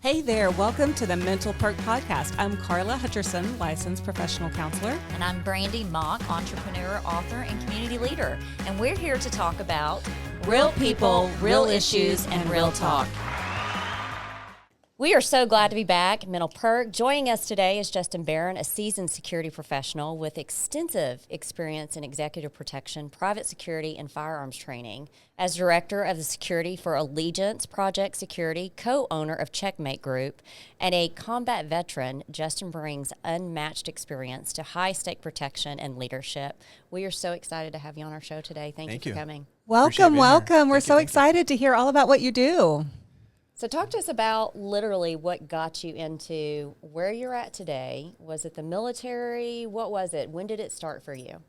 Hey there, welcome to the Mental Perk podcast. I'm Karla Hutcherson, licensed professional counselor. And I'm Brandi Mock, entrepreneur, author, and community leader. And we're here to talk about Real people, real issues, and real talk. We are so glad to be back. Mental Perk. Joining us today is Justin Barron, a seasoned security professional with extensive experience in executive protection, private security, and firearms training. As director of the security for Allegiance Project Security, co-owner of Checkmate Group, and a combat veteran, Justin brings unmatched experience to high-stake protection and leadership. We are so excited to have you on our show today. Thank you for coming. Welcome. We're so excited to hear all about what you do. So talk to us about literally what got you into where you're at today. Was it the military? What was it? When did it start for you?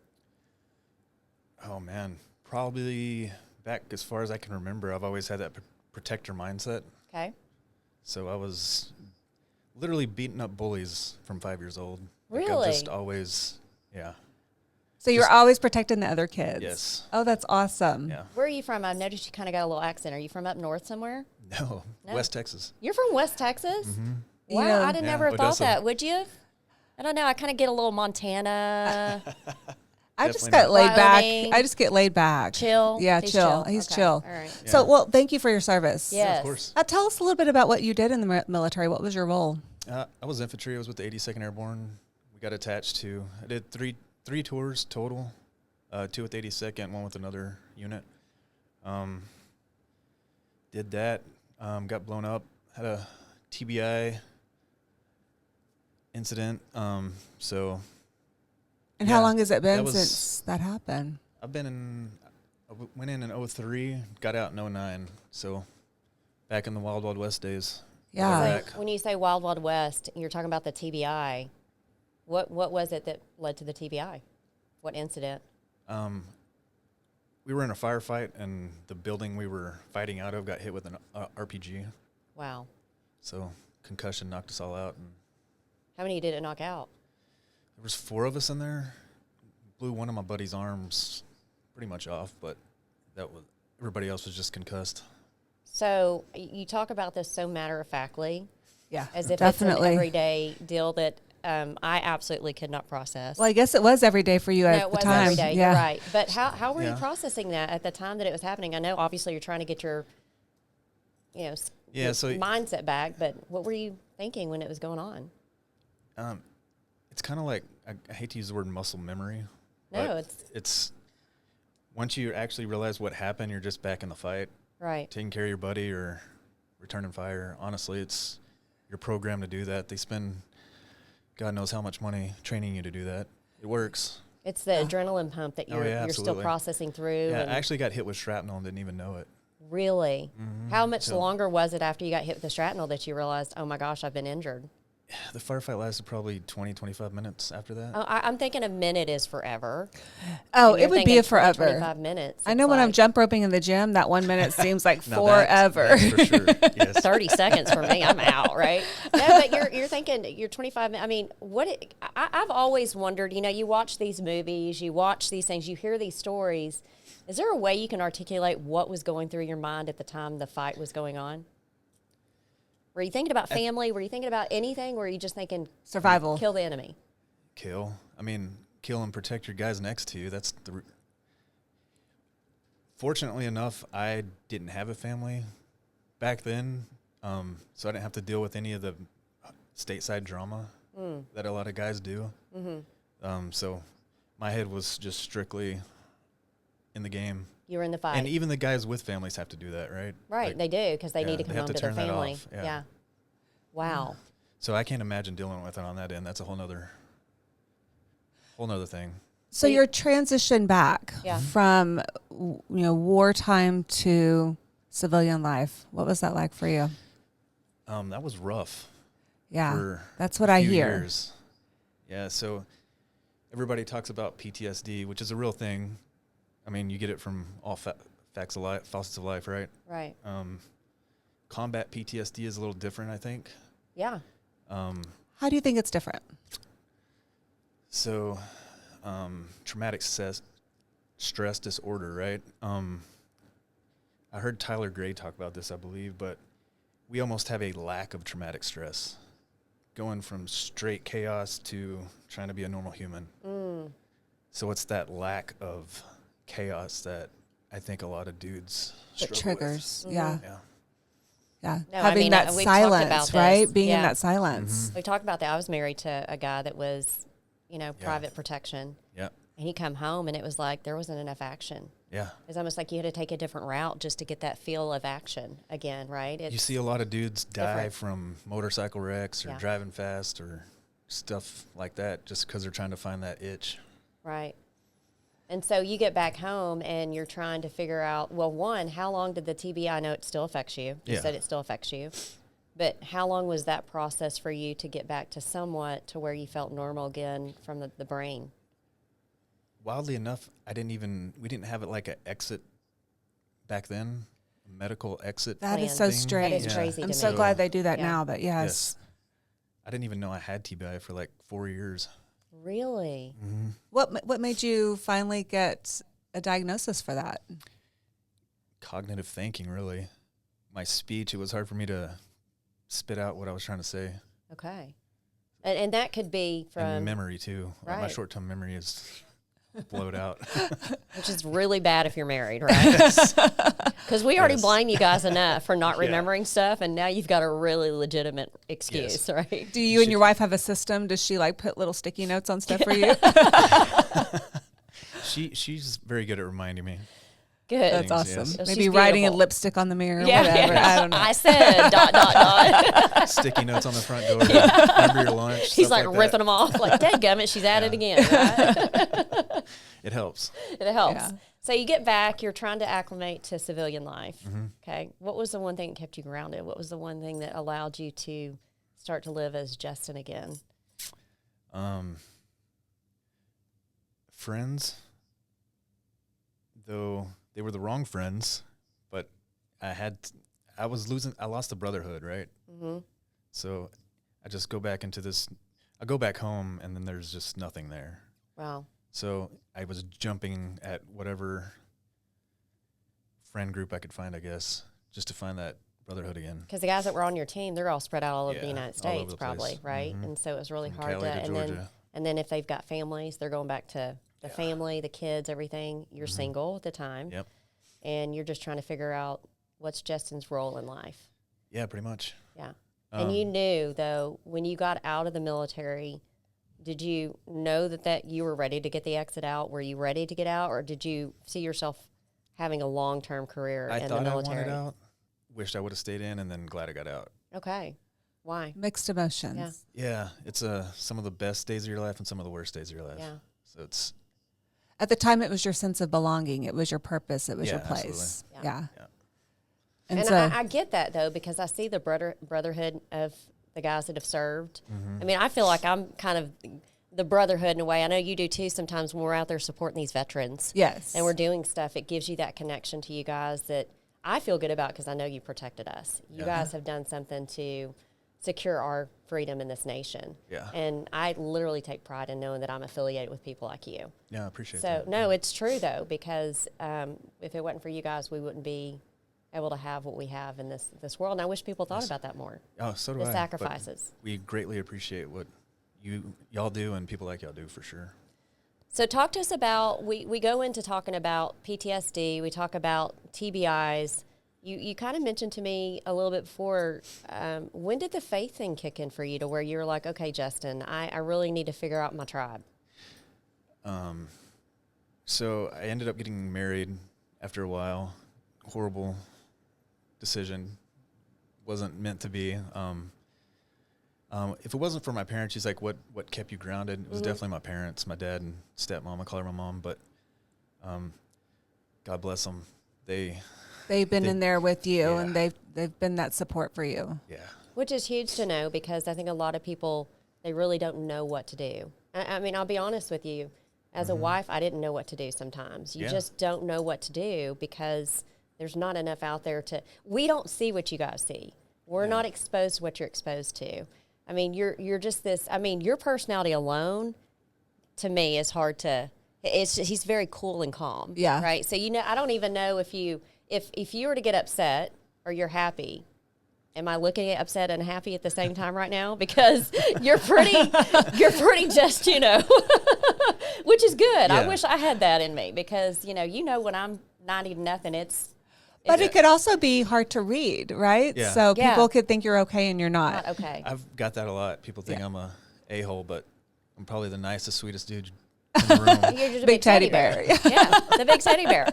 Oh, man. Probably back as far as I can remember. I've always had that protector mindset. Okay. So I was literally beating up bullies from 5 years old. Really? Like, I've just always, yeah. So you're always protecting the other kids? Yes. Oh, that's awesome. Yeah. Where are you from? I've noticed you kind of got a little accent. Are you from up north somewhere? No, West Texas. You're from West Texas? Mm-hmm. Wow, Yeah. I'd have never thought Odessa. that. Would you? I don't know. I kind of get a little Montana. I just Definitely got not. laid back. Wyoming. I just get laid back. Chill? Yeah, He's chill. He's Okay. chill. All right. So, Yeah. well, thank you for your service. Yes. Of course. Tell us a little bit about what you did in the military. What was your role? I was infantry. I was with the 82nd Airborne. We got attached to, I did three tours total, 2 with the 82nd, 1 with another unit. Did that, got blown up, had a TBI incident. So. And Yeah, how long has it been that was- since that happened? I went in 03, got out in 09. So back in the Wild Wild West days. Yeah. Back. When you say Wild Wild West, you're talking about the TBI. What was it that led to the TBI? What incident? We were in a firefight, and the building we were fighting out of got hit with an RPG. Wow. So concussion knocked us all out. And How many did it knock out? there was 4 of us in there. Blew one of my buddy's arms pretty much off, but everybody else was just concussed. So you talk about this so matter-of-factly, Yeah, as if definitely. it's an everyday deal that I absolutely could not process. Well, I guess it was every day for you No, at it the was time. every day. Yeah. You're right. But how were you Yeah. processing that at the time that it was happening? I know obviously you're trying to get your, Yeah, your so mindset back, but what were you thinking when it was going on? it's kind of like, I hate to use the word muscle memory. No, but it's once you actually realize what happened, you're just back in the fight, right. taking care of your buddy or returning fire. Honestly, you're programmed to do that. They spend God knows how much money training you to do that. It works. It's the adrenaline pump that you're still absolutely. processing through. Yeah, and I actually got hit with shrapnel and didn't even know it. Really? Mm-hmm. How much longer was it after you got hit with the shrapnel that you realized, oh my gosh, I've been injured? The firefight lasted probably 20, 25 minutes after that. Oh, I'm thinking a minute is forever. Oh, And it you're would be thinking a forever. 25 minutes. I know It's when I'm like jump roping in the gym, that 1 minute seems like Now forever. That's for sure. Yes. 30 seconds for me, I'm out, right? No, but you're thinking you're 25 minutes. I mean, I've always wondered, you watch these movies, you watch these things, you hear these stories. Is there a way you can articulate what was going through your mind at the time the fight was going on? Were you thinking about family? Were you thinking about anything? Or were you just thinking Survival. kill the enemy? Kill. I mean, kill and protect your guys next to you. That's Fortunately enough, I didn't have a family back then, so I didn't have to deal with any of the stateside drama that a lot of guys do. Mm-hmm. So my head was just strictly in the game. You were in the fight. And even the guys with families have to do that, right? Right, Like, they do, because they need to they come have home to to their turn that family. off, yeah. Wow. So I can't imagine dealing with it on that end. That's a whole nother thing. So your transition back Yeah. from wartime to civilian life, what was that like for you? That was rough. Yeah, For that's what a I few hear. years. Yeah, so everybody talks about PTSD, which is a real thing. I mean, you get it from all facets of life, right? Right. Combat PTSD is a little different, I think. Yeah. How do you think it's different? So, traumatic stress disorder, right? I heard Tyler Gray talk about this, I believe, but we almost have a lack of traumatic stress, going from straight chaos to trying to be a normal human. So it's that lack of chaos that I think a lot of dudes It struggle triggers. with. Yeah. Yeah. Yeah. No, I Having mean, that we've talked about silence, this. right? Being in Yeah. that silence. We talked about that. I was married to a guy that was, private protection. Yep. And he come home and it was like there wasn't enough action. Yeah. It's almost like you had to take a different route just to get that feel of action again, right? You see a lot of dudes die different. from motorcycle wrecks or Yeah. driving fast or stuff like that just because they're trying to find that itch. Right. And so you get back home and you're trying to figure out, well, one, how long did the TBI, I know it still affects you. You Yeah. said it still affects you. But how long was that process for you to get back to somewhat to where you felt normal again from the brain? Wildly enough, we didn't have it like an exit back then, a medical exit. That is Plan. so thing. strange. That is crazy I'm to so me. glad they do that Yeah. now, but Yes. I didn't even know I had TBI for like 4 years. Really? What made you finally get a diagnosis for that? Cognitive thinking, really. My speech, it was hard for me to spit out what I was trying to say. Okay. And that could be from, And memory, too. My Right. short-term memory is blowed out. which is really bad if you're married, right? Because we already Yes. blame you guys enough for not Yeah. remembering stuff, and now you've got a really legitimate excuse, Yes. right? Do you and your wife have a system? Does she like put little sticky notes on stuff for you? She's very good at reminding me. Good. That's Things, awesome. yes. So Maybe she's writing in beautiful. lipstick on the mirror, Yeah, whatever. yeah. I don't know. I said ... Sticky notes on the front door. Remember your lunch. He's stuff like that. ripping them off. Like, dadgummit, she's at it again. Right? It helps. It helps. Yeah. So you get back, you're trying to acclimate to civilian life. Mm-hmm. Okay. What was the one thing that kept you grounded? What was the one thing that allowed you to start to live as Justin again? Friends, though they were the wrong friends, but I lost the brotherhood, right? Mm-hmm. So I just go back into this. I go back home, and then there's just nothing there. Wow. So I was jumping at whatever friend group I could find, I guess, just to find that brotherhood again. Because the guys that were on your team, they're all spread out all over the Yeah, United all over States, the probably, place. right? Mhm. And so it was really From hard Cali to and Georgia. then if they've got families, they're going back to the family, the kids, everything. You're single at the time. Yep. And you're just trying to figure out what's Justin's role in life. Yeah, pretty much. Yeah. And you knew, though, when you got out of the military, did you know that you were ready to get the exit out? Were you ready to get out, or did you see yourself having a long-term career I in the thought I military? wanted out. Wished I would have stayed in, and then glad I got out. Okay. Why? Mixed emotions. Yeah. Yeah, it's some of the best days of your life and some of the worst days of your life. Yeah. So it's At the time, it was your sense of belonging. It was your purpose. It was your Yeah, place. absolutely. Yeah. Yeah. And, And so, I get that, though, because I see the brotherhood of the guys that have served. Mm-hmm. I mean, I feel like I'm kind of the brotherhood in a way. I know you do, too, sometimes when we're out there supporting these veterans. yes. And we're doing stuff, it gives you that connection to you guys that I feel good about because I know you protected us. You Yeah. guys have done something to secure our freedom in this nation. Yeah. And I literally take pride in knowing that I'm affiliated with people like you. Yeah, I appreciate So, that. no, it's true, though, because if it wasn't for you guys, we wouldn't be able to have what we have in this world. And I wish people thought about that more. Oh, so do The I. but sacrifices. We greatly appreciate what y'all do and people like y'all do for sure. So talk to us about, we go into talking about PTSD, we talk about TBIs. You kind of mentioned to me a little bit before, when did the faith thing kick in for you to where you were like, okay, Justin, I really need to figure out my tribe? So I ended up getting married after a while. Horrible decision. Wasn't meant to be. If it wasn't for my parents, she's like, what kept you grounded? It was definitely my parents, my dad and stepmom. I call her my mom, but God bless them. They've been in there with you, Yeah. and they've been that support for you. Yeah. Which is huge to know because I think a lot of people, they really don't know what to do. I mean, I'll be honest with you. As a wife, I didn't know what to do sometimes. You Yeah. just don't know what to do because there's not enough out there we don't see what you guys see. We're not exposed to what you're exposed to. I mean, you're just your personality alone, to me, is hard to, he's very cool and calm. Yeah. Right? So, I don't even know if you were to get upset or you're happy, Am I looking upset and happy at the same time right now? Because you're pretty just, which is good. I wish I had that in me because, when I'm 90-0, But it could also be hard to read, right? Yeah. So people could think you're okay and you're not. not okay. I've got that a lot. People think I'm a a-hole, but I'm probably the nicest, sweetest dude in the room. You're just a Big teddy bear. Yeah, the big teddy bear.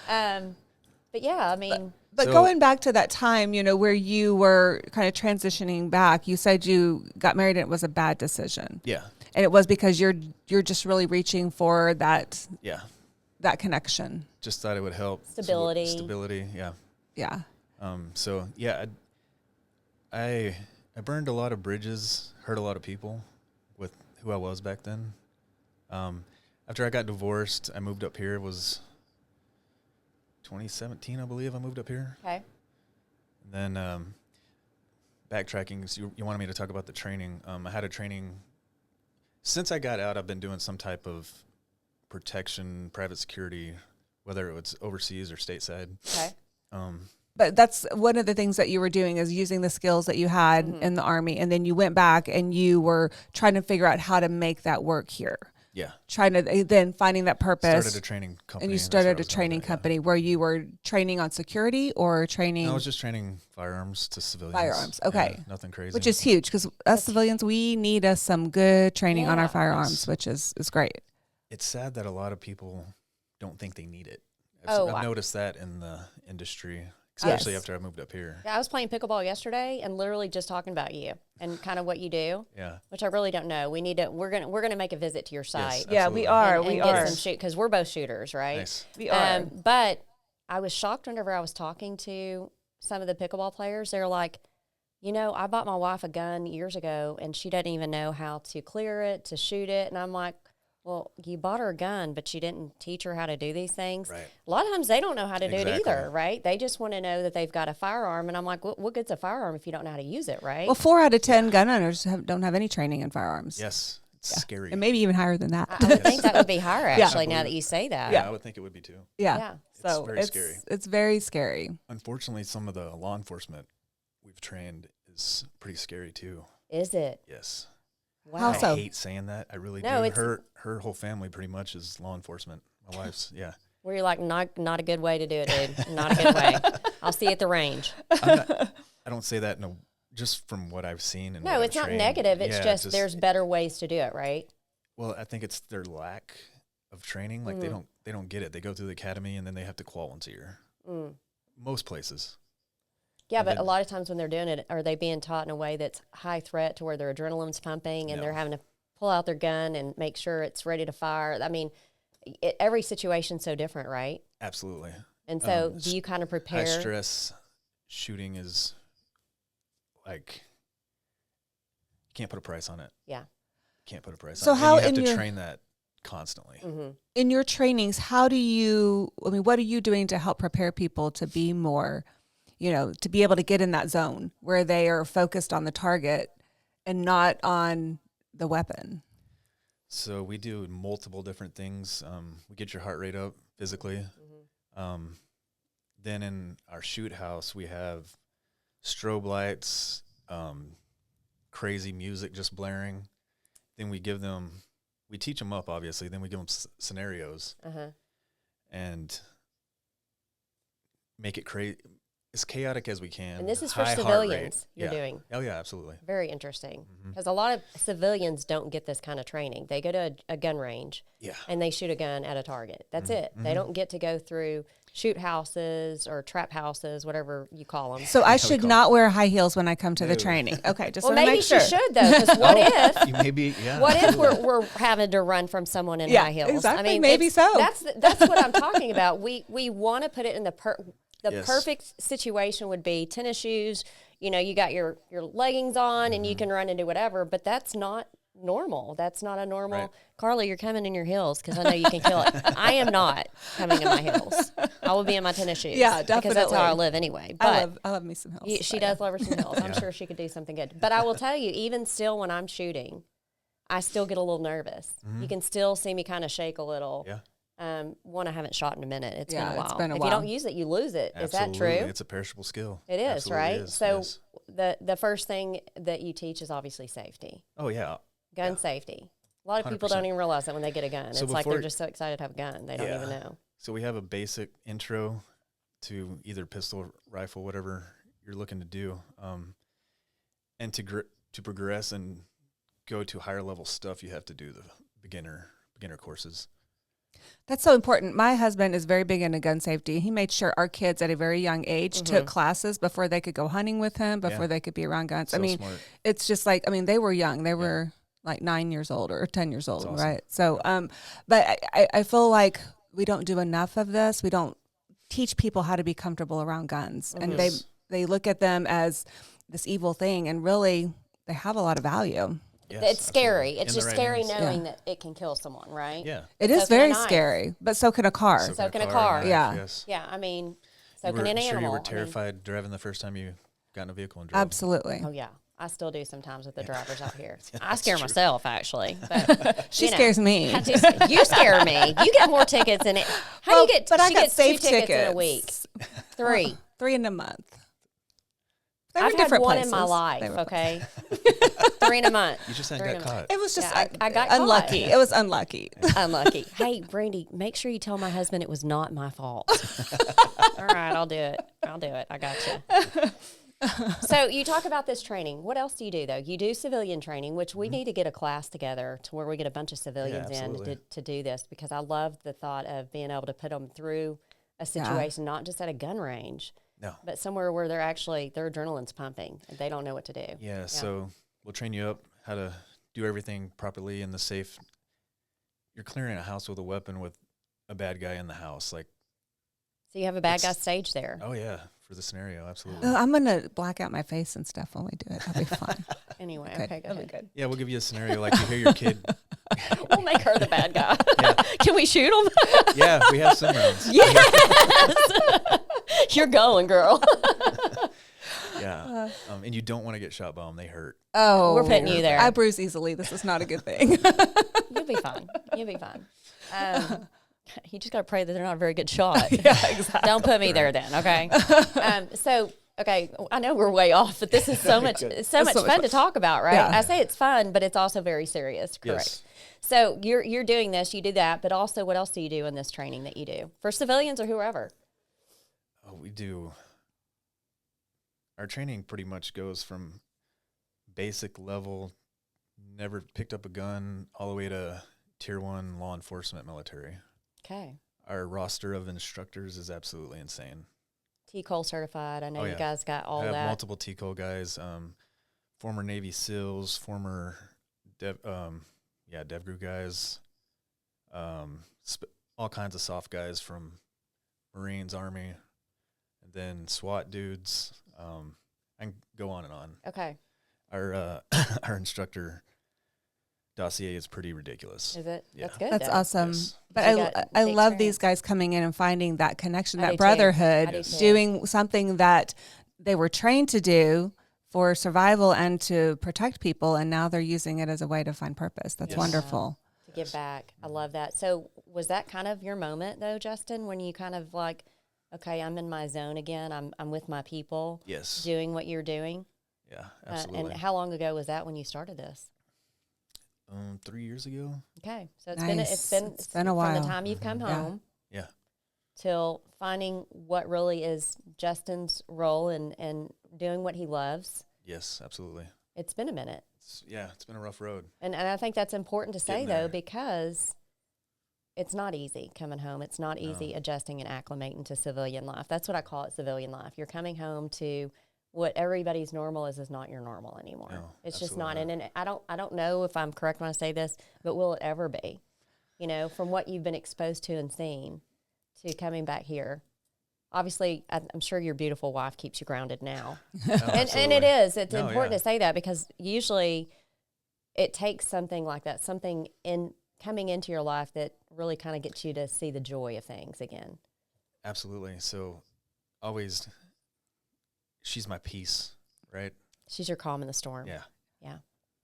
But yeah, I mean. But going back to that time, where you were kind of transitioning back, you said you got married and it was a bad decision. Yeah. And it was because you're just really reaching for that connection. Just thought it would help. Stability, yeah. Yeah. So yeah, I burned a lot of bridges, hurt a lot of people with who I was back then. After I got divorced, I moved up here. It was 2017, I believe I moved up here. Okay. And then backtracking, so you wanted me to talk about the training. I had a training. Since I got out, I've been doing some type of protection, private security, whether it was overseas or stateside. Okay. But that's one of the things that you were doing is using the skills that you had in the Army. And then you went back and you were trying to figure out how to make that work here. Yeah. Trying to then finding that purpose. Started a training company. And you started a training company where you were training on security or training? No, I was just training firearms to civilians. Firearms, okay. Yeah, nothing crazy. Which is huge because us civilians, we need some good training on our firearms, which is great. It's sad that a lot of people don't think they need it. Oh, I've noticed that in the industry, especially after I moved up here. Yeah, I was playing pickleball yesterday and literally just talking about you and kind of what you do. Yeah. Which I really don't know. We're gonna make a visit to your site. Yes, yeah, we are. And get some shoot because we're both shooters, right? Nice. We are. But I was shocked whenever I was talking to some of the pickleball players. They're like, I bought my wife a gun years ago and she doesn't even know how to clear it, to shoot it. And I'm like, well, you bought her a gun, but you didn't teach her how to do these things. Right. A lot of times they don't know how to do it either, right? They just want to know that they've got a firearm. And I'm like, what good's a firearm if you don't know how to use it, right? Well, 4 out of 10 gun owners don't have any training in firearms. Yes. It's scary. And maybe even higher than that. I would think that would be higher, actually, now that you say that. Yeah, I would think it would be too. Yeah. So it's very scary. It's very scary. Unfortunately, some of the law enforcement we've trained is pretty scary too. Is it? Yes. Wow. How so? I hate saying that. I really do. Her whole family pretty much is law enforcement. My wife's, yeah. Where you're like, not a good way to do it, dude. Not a good way. I'll see you at the range. I don't say that just from what I've seen. And no, it's not negative. It's just there's better ways to do it, right? Well, I think it's their lack of training. Like they don't get it. They go through the academy and then they have to qual once a year. Most places. Yeah, but a lot of times when they're doing it, are they being taught in a way that's high threat to where their adrenaline's pumping and they're having to pull out their gun and make sure it's ready to fire? I mean, every situation's so different, right? Absolutely. And so do you kind of prepare? High stress shooting is like, you can't put a price on it. Yeah. Can't put a price So on it. how and you have to train that constantly. In your trainings, what are you doing to help prepare people to be more, to be able to get in that zone where they are focused on the target and not on the weapon? So we do multiple different things. We get your heart rate up physically. Then in our shoot house, we have strobe lights, crazy music just blaring. Then we teach them up, obviously. Then we give them scenarios and make it as chaotic as we can. And this is for civilians you're doing. Oh, yeah, absolutely. Very interesting. Because a lot of civilians don't get this kind of training. They go to a gun range and they shoot a gun at a target. That's it. They don't get to go through shoot houses or trap houses, whatever you call them. So I should not wear high heels when I come to the training. Okay, just want to make sure. Maybe she should, though, because what if? Maybe, yeah. What if we're having to run from someone in high heels? Exactly. I mean, maybe so. That's what I'm talking about. We want to put it in the perfect situation would be tennis shoes. You got your leggings on and you can run and do whatever, but that's not normal. That's not a normal. Right. Carla, you're coming in your heels because I know you can kill it. I am not coming in my heels. I will be in my tennis shoes. Yeah, definitely. Because that's how I live anyway. But I love me some heels. she does love her some heels. I'm sure she could do something good. But I will tell you, even still when I'm shooting, I still get a little nervous. You can still see me kind of shake a little. Yeah. One, I haven't shot in a minute. It's been a while. It's been a if while. you don't use it, you lose it. Absolutely. Is that true? It's a perishable skill. It is, Absolutely right? is. So Yes. the first thing that you teach is obviously safety. Oh yeah. Gun safety. A lot of people 100%. don't even realize that when they get a gun. So It's like they're before- just so excited to have a gun. They don't even know. So we have a basic intro to either pistol, rifle, whatever you're looking to do, and to progress and go to higher level stuff, you have to do the beginner courses. That's so important. My husband is very big into gun safety. He made sure our kids at a very young age took classes before they could go hunting with him, before they could be around guns. So I mean, smart. it's just like, I mean, they were young. They were like 9 years old or 10 years old, awesome. right? So, but I feel like we don't do enough of this. We don't teach people how to be comfortable around guns. And Yes. they look at them as this evil thing, and really they have a lot of value. Yes, It's scary. absolutely. It's In the just right scary hands. knowing that it can kill someone, right? Yeah. It So is can a very knife. scary, but so can a car. So can a car. knife, Yeah. Yes. Yeah, I mean, so You can were, an sure animal. you I were mean, terrified driving the first time you got in a vehicle and drove. Absolutely. oh, yeah. I still do sometimes with the drivers out here. I scare myself, actually. But, She you know, scares me. I do you scare me. You get more tickets than it. How do you get? But I she got gets safe 2 tickets in a week. tickets. 3. 3 in a month. They were I've had different one places. in my They life. were- Okay, 3 in a month. You just 3 hadn't in got a month. caught. It was just I got caught. unlucky. It was unlucky. Unlucky. Hey, Brandi, make sure you tell my husband it was not my fault. All right, I'll do it. I got you. So you talk about this training. What else do you do, though? You do civilian training, which we need to get a class together to where we get a bunch of civilians in absolutely. to do this, because I love the thought of being able to put them through a situation, not just at a gun range, No. but somewhere where their adrenaline's pumping and they don't know what to do. Yeah, so we'll train you up how to do everything properly in the safe. You're clearing a house with a weapon with a bad guy in the house. Like, So you have a bad guy stage there. oh yeah, for the scenario, absolutely. I'm going to black out my face and stuff when we do it. That'll be fun. Anyway, Good. okay, go That'll be ahead. good. Yeah, we'll give you a scenario like you hear your kid. We'll make her the bad guy. Yeah. Can we shoot him? Yeah, we have sim rounds. Yes. You're going, girl. Yeah, and you don't want to get shot by them; they hurt. Oh, We're putting you there. I bruise easily. This is not a good thing. You'll be fine. You'll be fine. You just got to pray that they're not a very good shot. Yeah, exactly. Don't put me there then, okay? Okay, I know we're way off, but this is so much fun to talk about, right? Yeah. I say it's fun, but it's also very serious, correct? Yes. So you're doing this, you do that, but also what else do you do in this training that you do for civilians or whoever? Oh, we do. Our training pretty much goes from basic level, never picked up a gun, all the way to tier 1 law enforcement military. Okay. Our roster of instructors is absolutely insane. T-Cole certified. I know Oh, you yeah. guys got all I have that. multiple TCO guys, former Navy SEALs, former DevGru guys, all kinds of soft guys from Marines, Army, and then SWAT dudes. I can go on and on. Okay. Our our instructor dossier is pretty ridiculous. Is it? Yeah. That's good. That's though. awesome. Yes. But You got I the love these experience. guys coming in and finding that connection, I do that too. brotherhood, I do too. doing something that they were trained to do for survival and to protect people, and now they're using it as a way to find purpose. That's Yes. wonderful. To give back. I love that. So was that kind of your moment though, Justin, when you kind of like, okay, I'm in my zone again. I'm with my people Yes. doing what you're doing. Yeah, absolutely. And how long ago was that when you started this? 3 years ago. Okay. So it's Nice. been It's been a from while. the time you've come Yeah. home Yeah. till finding what really is Justin's role and doing what he loves. Yes, absolutely. It's been a minute. It's been a rough road. And I think that's important to say, Getting though, there. because it's not easy coming home. It's not easy adjusting and acclimating to civilian life. That's what I call it, civilian life. You're coming home to what everybody's normal is not your normal anymore. No, It's just not. absolutely And I don't know if I'm correct when I say this, but will it ever be? You know, from what you've been exposed to and seen to coming back here. Obviously, I'm sure your beautiful wife keeps you grounded now. Oh, And it is. It's No, important yeah. to say that, because usually it takes something like that, something in coming into your life that really kind of gets you to see the joy of things again. Absolutely. So always, she's my peace, right? She's your calm in the storm. Yeah. Yeah.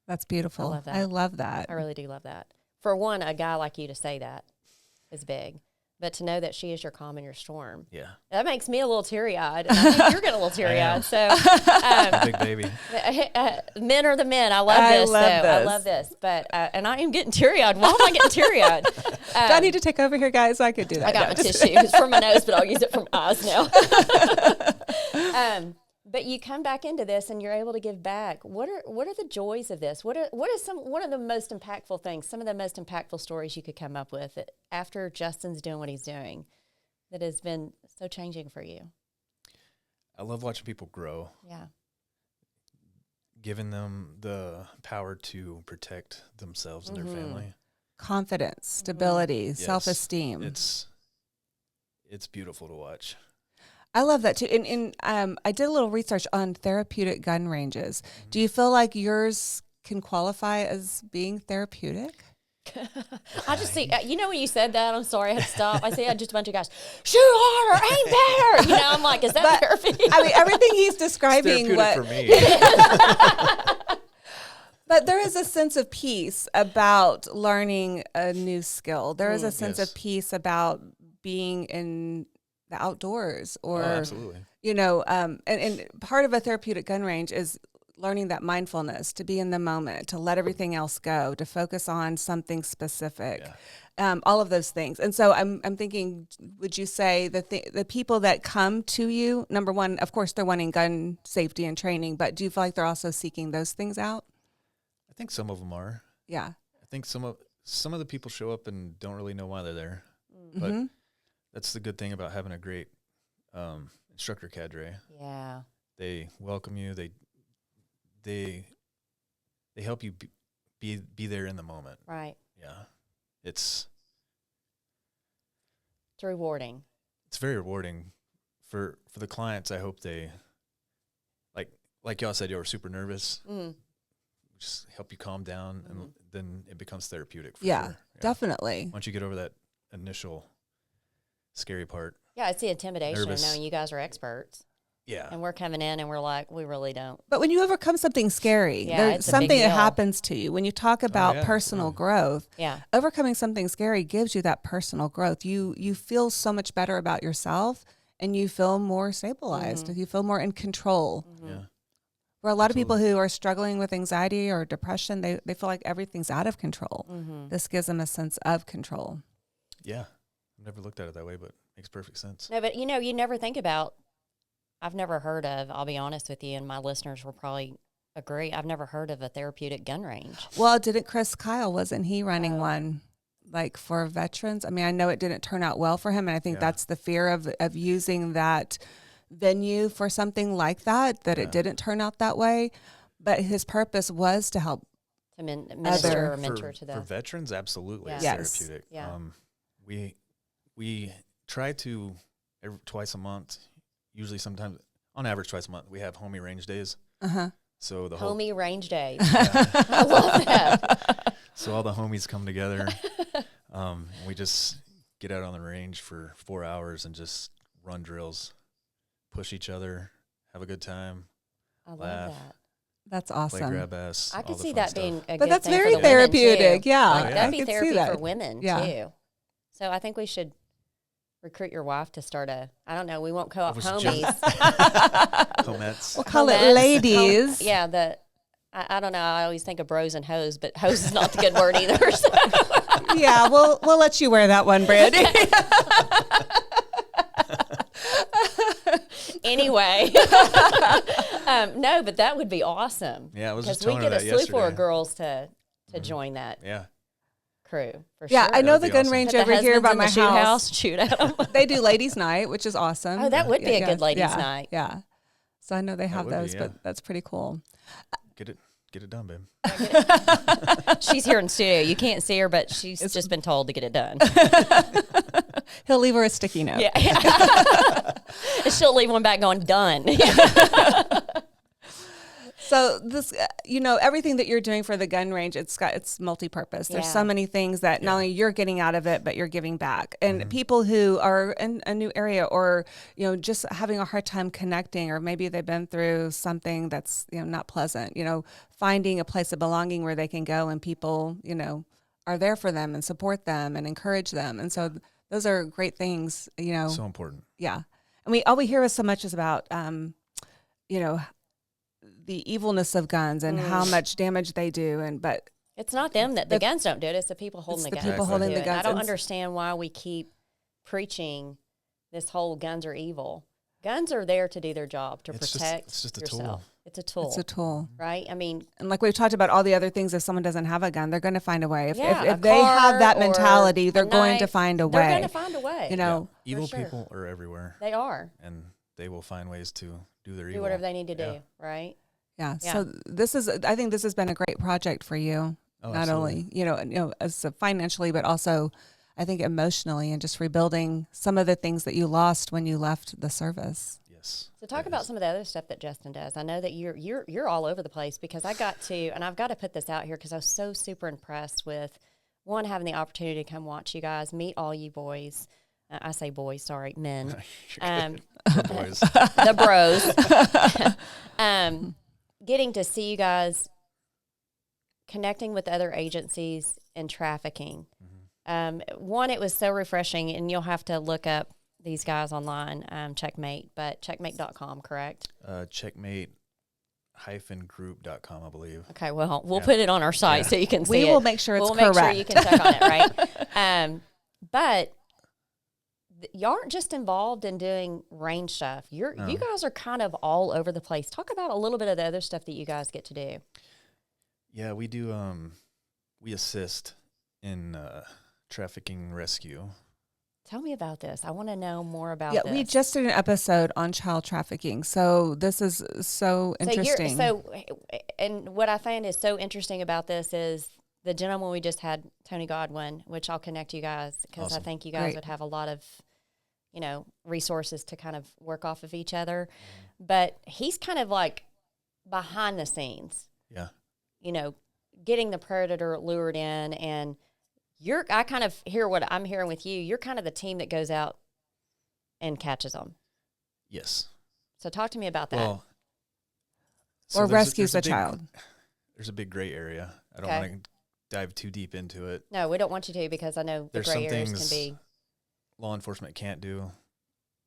That's beautiful. I love that. I love that. I really do love that. For one, a guy like you to say that. is big. But to know that she is your calm and your storm, that makes me a little teary-eyed. And I think you're getting a little teary-eyed. So, big baby. Men are the men. I love this. But and I am getting teary-eyed. Why am I getting teary-eyed? Do I need to take over here, guys? I could do that. I got my tissue. It's for my nose, but I'll use it for my eyes now. But you come back into this and you're able to give back. What are the joys of this? What are the most impactful things? Some of the most impactful stories you could come up with after Justin's doing what he's doing that has been so changing for you. I love watching people grow. Yeah. Giving them the power to protect themselves and their family. Confidence, stability, self-esteem. It's beautiful to watch. I love that too. And I did a little research on therapeutic gun ranges. Do you feel like yours can qualify as being therapeutic? I just see, when you said that, I'm sorry, I had to stop. I see just a bunch of guys, shoot harder, aim better. I'm like, is that therapy? I mean, everything he's describing. It's therapeutic for me. But there is a sense of peace about learning a new skill. There is a sense of peace about being in the outdoors or, absolutely. And part of a therapeutic gun range is learning that mindfulness, to be in the moment, to let everything else go, to focus on something specific, all of those things. And so I'm thinking, would you say that the people that come to you, number one, of course, they're wanting gun safety and training, but do you feel like they're also seeking those things out? I think some of them are. Yeah. I think some of the people show up and don't really know why they're there. But that's the good thing about having a great instructor cadre. Yeah. They welcome you. They help you be there in the moment. Right. Yeah. It's rewarding. It's very rewarding for the clients. I hope they like y'all said, you were super nervous. Just help you calm down, and then it becomes therapeutic. For sure. Yeah, definitely. Once you get over that initial scary part. Yeah, it's the intimidation of knowing you guys are experts. Yeah. And we're coming in and we're like, we really don't. But when you overcome something scary, there's something that happens to you. When you talk about personal growth, overcoming something scary gives you that personal growth. You feel so much better about yourself, and you feel more stabilized. You feel more in control. Yeah. For a lot of people who are struggling with anxiety or depression, they feel like everything's out of control. This gives them a sense of control. Yeah. I've never looked at it that way, but it makes perfect sense. No, but you never think about, I've never heard of, I'll be honest with you, and my listeners will probably agree, I've never heard of a therapeutic gun range. Well, didn't Chris Kyle, wasn't he running one like for veterans? I mean, I know it didn't turn out well for him, and I think that's the fear of using that venue for something like that it didn't turn out that way. But his purpose was to help minister or mentor to them. For veterans, absolutely, it's therapeutic. Yeah. We try to twice a month, usually sometimes on average twice a month, we have homie range days. So the homie range days. I love that. So all the homies come together. And we just get out on the range for 4 hours and just run drills, push each other, have a good time. I love that. That's awesome. Play grab ass. I could see that being a good but that's thing very for therapeutic. Yeah. That'd be therapy for women too. So I think we should recruit your wife to start I don't know, we won't call it homies. Homettes. We'll call it ladies. I don't know, I always think of bros and hoes, but hoes is not the good word either. So. Yeah, we'll let you wear that one, Brandi. Anyway, no, but that would be awesome. Yeah, I was just telling her that yesterday. Because we get a slew for girls to join that. Yeah. Crew for sure. I know the gun range over here by my house. Shoot at them. They do ladies' night, which is awesome. Oh, that would be a good ladies' night. Yeah. So I know they have those, but that's pretty cool. Get it done, babe. She's here in studio. You can't see her, but she's just been told to get it done. He'll leave her a sticky note. Yeah. She'll leave one back going, done. So this, everything that you're doing for the gun range, it's multi-purpose. There's so many things that not only you're getting out of it, but you're giving back. And people who are in a new area or, just having a hard time connecting, or maybe they've been through something that's, not pleasant, finding a place of belonging where they can go and people, are there for them and support them and encourage them. And so those are great things, you know. So important. Yeah. And all we hear is so much is about, you know, the evilness of guns and how much damage they do. But it's not them that the guns don't do it. It's the people holding the the guns. people holding the guns. I don't understand why we keep preaching this whole guns are evil. Guns are there to do their job, to protect it's just a yourself. tool. It's a tool. Right? I mean, and like we've talked about all the other things, if someone doesn't have a gun, they're going to find a way. If they car have that or mentality, a they're going to knife, find a way. They're going to find a way. You know, evil people are everywhere. They are. And they will find ways to do their do evil. whatever they need to do, right? Yeah. So I think this has been a great project for you. Oh, not only, you know, as financially, but also I think emotionally, and just rebuilding some of the things that you lost when you left the service. Yes. So talk about some of the other stuff that Justin does. I know that you're all over the place, because I've got to put this out here because I was so super impressed with having the opportunity to come watch you guys, meet all you boys. I say boys, sorry, men. Boys. The bros. Getting to see you guys connecting with other agencies in trafficking. One, it was so refreshing, and you'll have to look up these guys online, Checkmate, but checkmate.com, correct? Checkmate-group.com, I believe. Okay, well, we'll put it on our site so you can see it. We will make sure it's correct. We'll make sure you can check on it, right? But you aren't just involved in doing range stuff. You guys are kind of all over the place. Talk about a little bit of the other stuff that you guys get to do. Yeah, we do. We assist in trafficking rescue. Tell me about this. I want to know more about this. We just did an episode on child trafficking. So this is so interesting. And what I find is so interesting about this is the gentleman we just had, Tony Godwin, which I'll connect you guys, because Awesome. I think you guys would have a lot of, you know, resources to kind of work off of each other. But he's kind of like behind the scenes. Yeah. You know, getting the predator lured in, and I kind of hear what I'm hearing with you. You're kind of the team that goes out and catches them. Yes. So talk to me about that. Well, or rescues a child. There's a big gray area. I don't want to dive too deep into it. No, we don't want you to, because I know the gray areas can be law enforcement can't do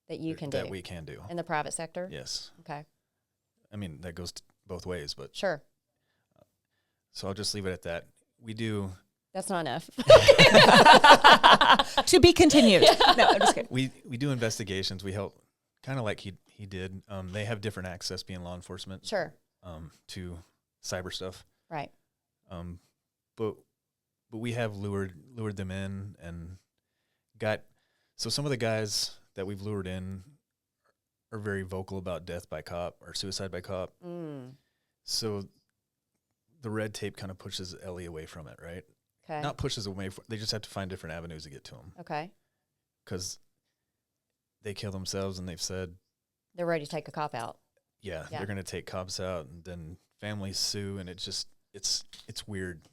that we can do in the private sector. Yes. Okay. I mean, that goes both ways, but sure. So I'll just leave it at that. We do. That's not enough. To be continued. No, I'm just kidding. We do investigations. We help, kind of like he did. They have different access, being law enforcement. Sure. To cyber stuff. Right. But we have lured them in and so some of the guys that we've lured in are very vocal about death by cop or suicide by cop. So the red tape kind of pushes Ellie away from it, right? Okay. Not pushes away. They just have to find different avenues to get to him. Okay. Because they kill themselves, and they've said they're ready to take a cop out. Yeah. They're going to take cops out, and then families sue, and it's weird.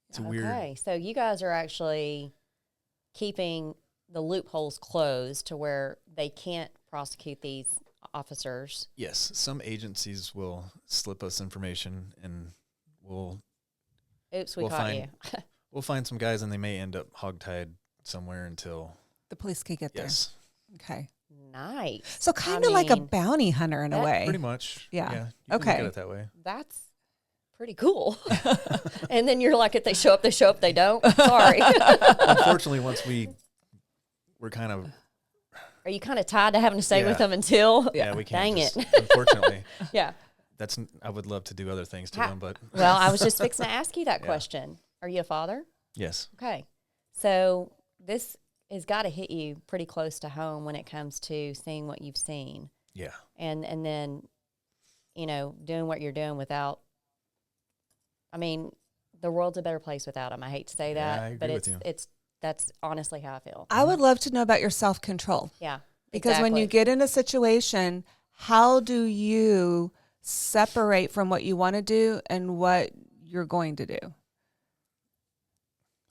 It's a weird. Okay, so you guys are actually keeping the loopholes closed to where they can't prosecute these officers. Yes, some agencies will slip us information, and we'll caught you. We'll find some guys, and they may end up hogtied somewhere until the police can get there. Yes. Okay. Nice. So kind of like a bounty hunter in a way. Pretty much. Yeah. You can look at it that way. That's pretty cool. And then you're like, if they show up, they don't. Sorry. Unfortunately, once we're kind of. Are you kind of tied to having to stay with them until? Yeah, we can't. Dang it. Unfortunately. Yeah. I would love to do other things to them, but. Well, I was just fixing to ask you that question. Are you a father? Yes. Okay. So this has got to hit you pretty close to home when it comes to seeing what you've seen. Yeah. And then, you know, doing what you're doing without, I mean, the world's a better place without them. I hate to say that, I agree but with you. that's honestly how I feel. I would love to know about your self-control. Yeah. Because when you get in a situation, how do you separate from what you want to do and what you're going to do?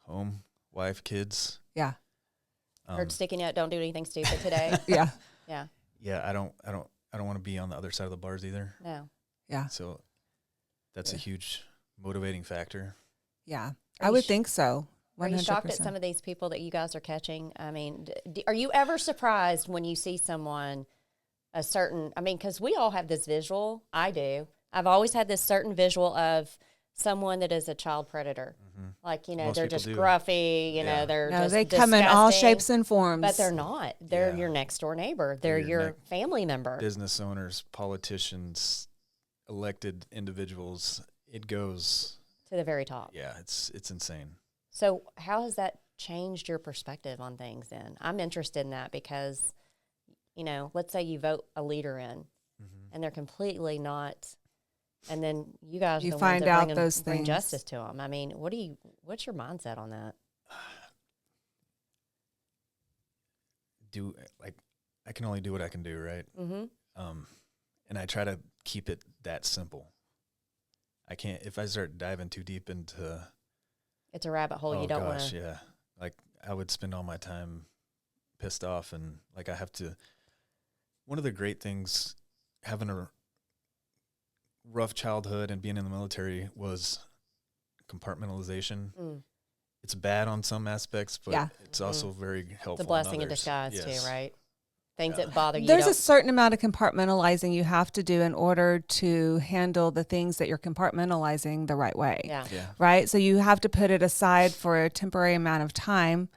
Home, wife, kids. Yeah. Heard sticking out, don't do anything stupid today. Yeah. Yeah. Yeah, I don't want to be on the other side of the bars either. No. Yeah. So that's a huge motivating factor. Yeah. I would think so. Are you shocked at some of these people that you guys are catching? I mean, are you ever surprised when you see someone because we all have this visual. I do. I've always had this certain visual of someone that is a child predator. Like, Most they're people just do. gruffy, they're just they come in all disgusting, shapes and forms. but they're not. They're your next door neighbor. They're your family member. Business owners, politicians, elected individuals. It goes to the very top. Yeah, it's insane. So how has that changed your perspective on things then? I'm interested in that because, let's say you vote a leader in and they're completely not, and then you guys are the find ones out that those bring things. justice to them. I mean, what's your mindset on that? I can only do what I can do, right? And I try to keep it that simple. I can't, if I start diving too deep into, it's a rabbit hole you don't want to. Yeah. Like, I would spend all my time pissed off, and I have to. One of the great things, having a rough childhood and being in the military, was compartmentalization. It's bad on some aspects, but it's also very helpful. It's a blessing in disguise too, right? Things that bother you. There's a certain amount of compartmentalizing you have to do in order to handle the things that you're compartmentalizing the right way. Yeah. Right? So you have to put it aside for a temporary amount of time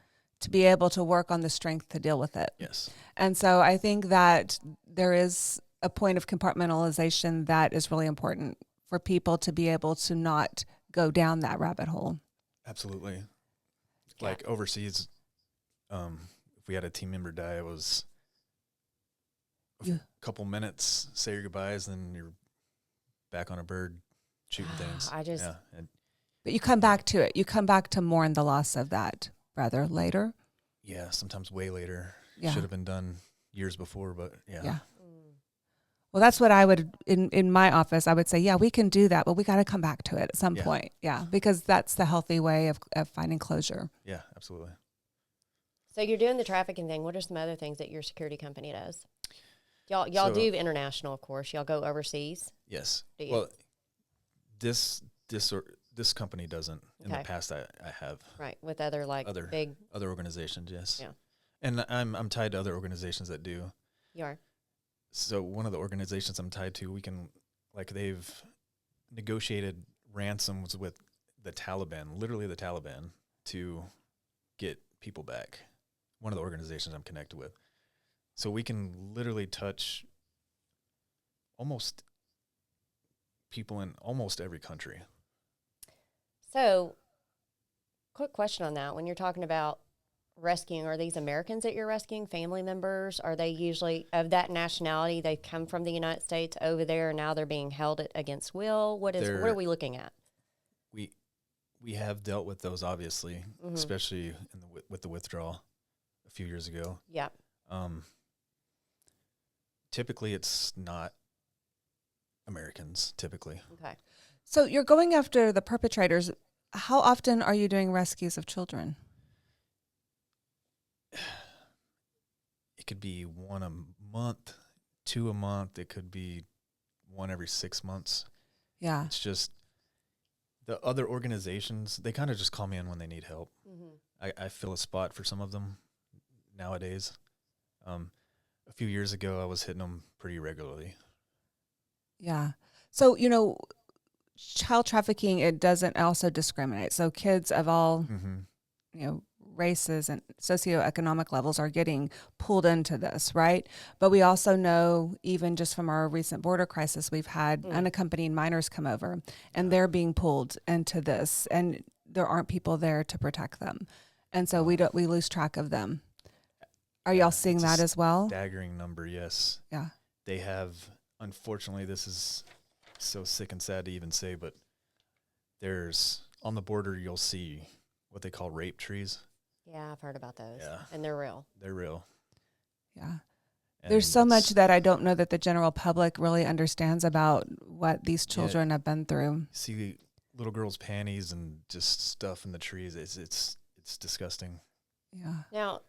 to be able to work on the strength to deal with it. Yes. And so I think that there is a point of compartmentalization that is really important for people to be able to not go down that rabbit hole. Absolutely. Like overseas, if we had a team member die, it was a couple minutes, say your goodbyes, then you're back on a bird shooting things. But you come back to it. You come back to mourn the loss of that brother later. Yeah, sometimes way later. Yeah. Should have been done years before, but yeah. Well, that's what I would, in my office, I would say, we can do that, but we got to come back to it at some point. Yeah, because that's the healthy way of finding closure. Yeah, absolutely. So you're doing the trafficking thing. What are some other things that your security company does? Y'all do international, of course. Y'all go overseas. Yes. Do you? Well, this company doesn't. In the past, I have. Right, with other big other organizations. Yes. Yeah. And I'm tied to other organizations that do. You are. So one of the organizations I'm tied to, they've negotiated ransoms with the Taliban, literally the Taliban, to get people back. One of the organizations I'm connected with. So we can literally touch almost people in almost every country. So, quick question on that. When you're talking about rescuing, are these Americans that you're rescuing, family members? Are they usually of that nationality? They come from the United States over there, and now they're being held against will? What are we looking at? We have dealt with those, obviously, especially with the withdrawal a few years ago. Yeah. Typically, it's not Americans, typically. Okay. So you're going after the perpetrators. How often are you doing rescues of children? It could be one a month, two a month. It could be one every 6 months. Yeah. It's just the other organizations, they kind of just call me in when they need help. I fill a spot for some of them nowadays. A few years ago, I was hitting them pretty regularly. Yeah. So, child trafficking, it doesn't also discriminate. So kids of all, races and socioeconomic levels are getting pulled into this, right? But we also know, even just from our recent border crisis, we've had unaccompanied minors come over, and they're being pulled into this, and there aren't people there to protect them. And so we lose track of them. Are y'all seeing that as well? Staggering number, yes. Yeah. They have, unfortunately, this is so sick and sad to even say, but on the border, you'll see what they call rape trees. Yeah, I've heard about those. Yeah. And they're real. They're real. Yeah. There's so much that I don't know that the general public really understands about what these children have been through. See little girls' panties and just stuff in the trees. It's disgusting. Yeah. Now,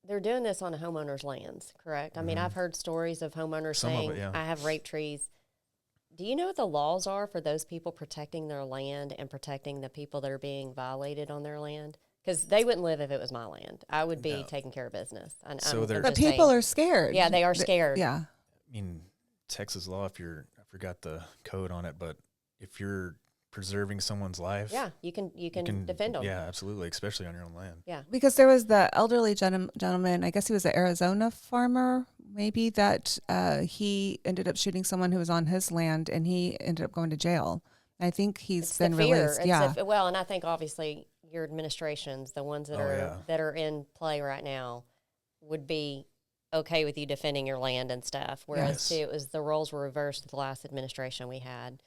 they're doing this on homeowners' lands, correct? I mean, I've heard stories of homeowners saying, I have rape trees. Do you know what the laws are for those people protecting their land and protecting the people that are being violated on their land? Because they wouldn't live if it was my land. I would be No. taking care of business. But people are scared. Yeah, they are scared. Yeah. I mean, Texas law, I forgot the code on it, but if you're preserving someone's life. Yeah, you can defend them. Yeah, absolutely, especially on your own land. Yeah. Because there was the elderly gentleman, I guess he was an Arizona farmer, maybe, that he ended up shooting someone who was on his land, and he ended up going to jail. I think he's been released. Well, and I think obviously your administrations, the ones that are in play right now, would be okay with you defending your land and stuff. Whereas too, it was the roles were reversed with the last administration we had,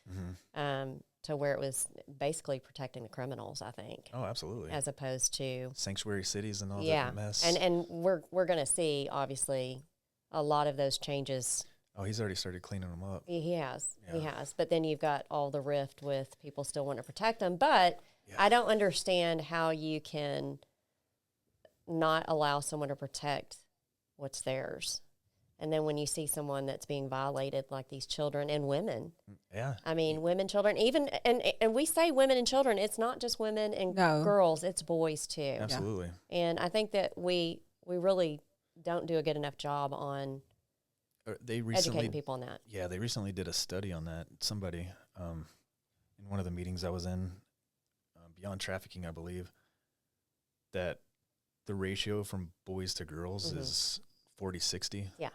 to where it was basically protecting the criminals, I think. Oh, absolutely. As opposed to sanctuary cities and all that mess. And we're going to see obviously a lot of those changes. Oh, he's already started cleaning them up. He has. But then you've got all the rift with people still wanting to protect them. But I don't understand how you can not allow someone to protect what's theirs. And then when you see someone that's being violated, like these children and women. Yeah. I mean, women, children, even, and we say women and children, it's not just women and girls, it's boys too. Absolutely. And I think that we really don't do a good enough job on educating people on that. Yeah, they recently did a study on that. Somebody, in one of the meetings I was in, Beyond Trafficking, I believe, that the ratio from boys to girls is 40-60. Yeah.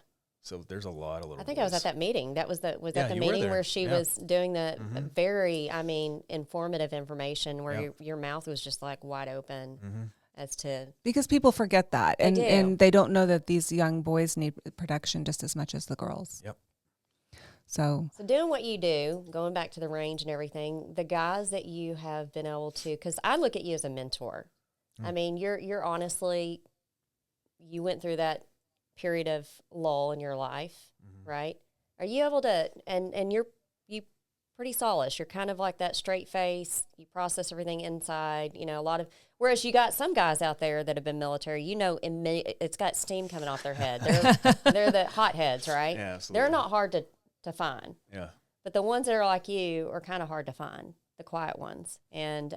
So there's a lot of little I think boys. I was at that meeting. Was that the meeting where she was doing the very, informative information where your mouth was just like wide open as to. Because people forget that. And they don't know that these young boys need protection just as much as the girls. Yep. So doing what you do, going back to the range and everything, the guys that you have been able to, because I look at you as a mentor. I mean, you're honestly, you went through that period of lull in your life, right? Are you able to, and you pretty soulish. You're kind of like that straight face. You process everything inside, a lot of, whereas you got some guys out there that have been military, it's got steam coming off their head. They're the hotheads, right? Yeah, absolutely. They're not hard to find. Yeah. But the ones that are like you are kind of hard to find, the quiet ones. And